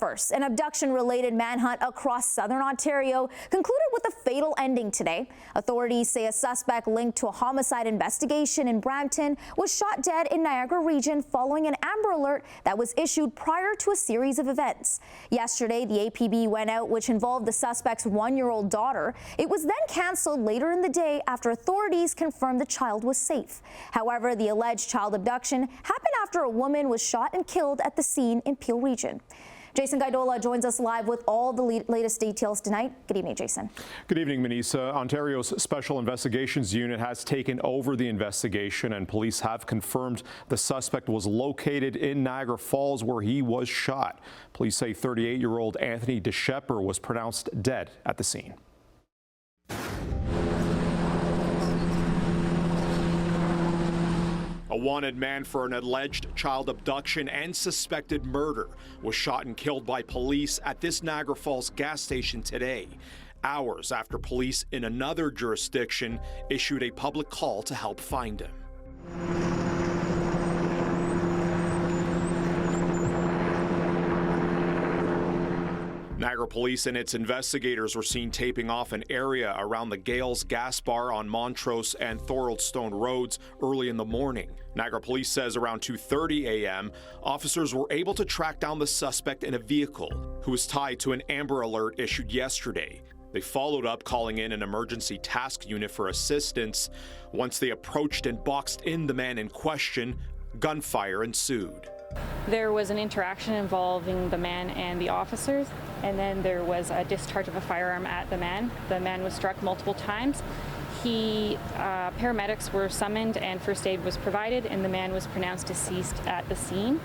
first, an abduction-related manhunt across southern Ontario concluded with a fatal ending today. Authorities say a suspect linked to a homicide investigation in Brampton was shot dead in Niagara Region following an Amber Alert that was issued prior to a series of events. Yesterday, the APB went out, which involved the suspect's one-year-old daughter. It was then canceled later in the day after authorities confirmed the child was safe. However, the alleged child abduction happened after a woman was shot and killed at the scene in Peel Region. Jason Gaidola joins us live with all the latest details tonight. Good evening, Jason. Good evening, Manisa. Ontario's Special Investigations Unit has taken over the investigation, and police have confirmed the suspect was located in Niagara Falls, where he was shot. Police say 38-year-old Anthony DeShepper was pronounced dead at the scene. A wanted man for an alleged child abduction and suspected murder was shot and killed by police at this Niagara Falls gas station today, hours after police in another jurisdiction issued a public call to help find him. Niagara Police and its investigators were seen taping off an area around the Gales Gas Bar on Montrose and Thoroldstone Roads early in the morning. Niagara Police says around 2:30 a.m., officers were able to track down the suspect in a vehicle who was tied to an Amber Alert issued yesterday. They followed up, calling in an emergency task unit for assistance. Once they approached and boxed in the man in question, gunfire ensued. There was an interaction involving the man and the officers, and then there was a discharge of a firearm at the man. The man was struck multiple times. Paramedics were summoned and first aid was provided, and the man was pronounced deceased at the scene.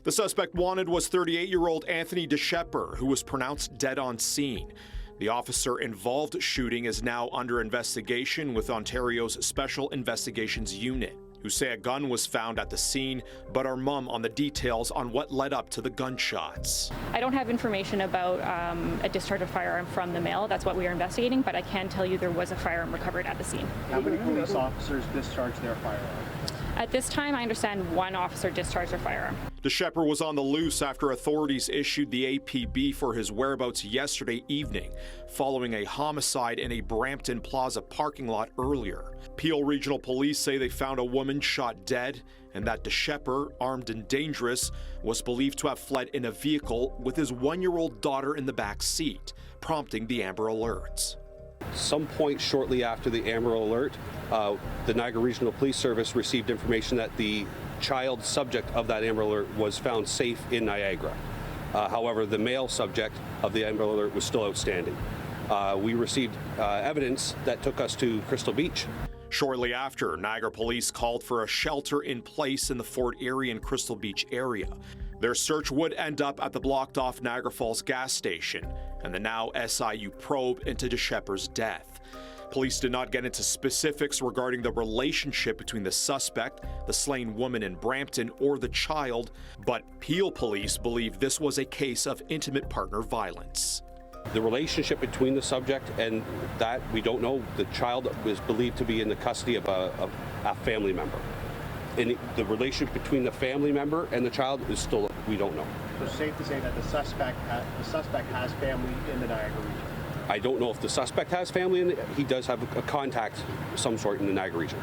The suspect wanted was 38-year-old Anthony DeShepper, who was pronounced dead on scene. The officer involved shooting is now under investigation with Ontario's Special Investigations Unit, who say a gun was found at the scene, but are mum on the details on what led up to the gunshots. I don't have information about a discharge of firearm from the male. That's what we are investigating, but I can tell you there was a firearm recovered at the scene. How many police officers discharged their firearm? At this time, I understand one officer discharged their firearm. DeShepper was on the loose after authorities issued the APB for his whereabouts yesterday evening, following a homicide in a Brampton Plaza parking lot earlier. Peel Regional Police say they found a woman shot dead, and that DeShepper, armed and dangerous, was believed to have fled in a vehicle with his one-year-old daughter in the back seat, prompting the Amber Alerts. Some point shortly after the Amber Alert, the Niagara Regional Police Service received information that the child subject of that Amber Alert was found safe in Niagara. However, the male subject of the Amber Alert was still outstanding. We received evidence that took us to Crystal Beach. Shortly after, Niagara Police called for a shelter in place in the Fort Erie and Crystal Beach area. Their search would end up at the blocked-off Niagara Falls gas station and the now SIU probe into DeShepper's death. Police did not get into specifics regarding the relationship between the suspect, the slain woman in Brampton, or the child, but Peel Police believe this was a case of intimate partner violence. The relationship between the subject and that, we don't know. The child was believed to be in the custody of a family member. And the relationship between the family member and the child is still, we don't know. So it's safe to say that the suspect has family in the Niagara region? I don't know if the suspect has family in it. He does have a contact of some sort in the Niagara region.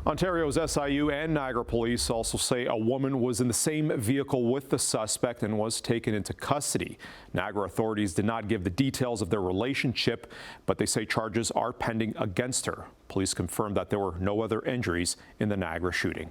Ontario's SIU and Niagara Police also say a woman was in the same vehicle with the suspect and was taken into custody. Niagara authorities did not give the details of their relationship, but they say charges are pending against her. Police confirmed that there were no other injuries in the Niagara shooting.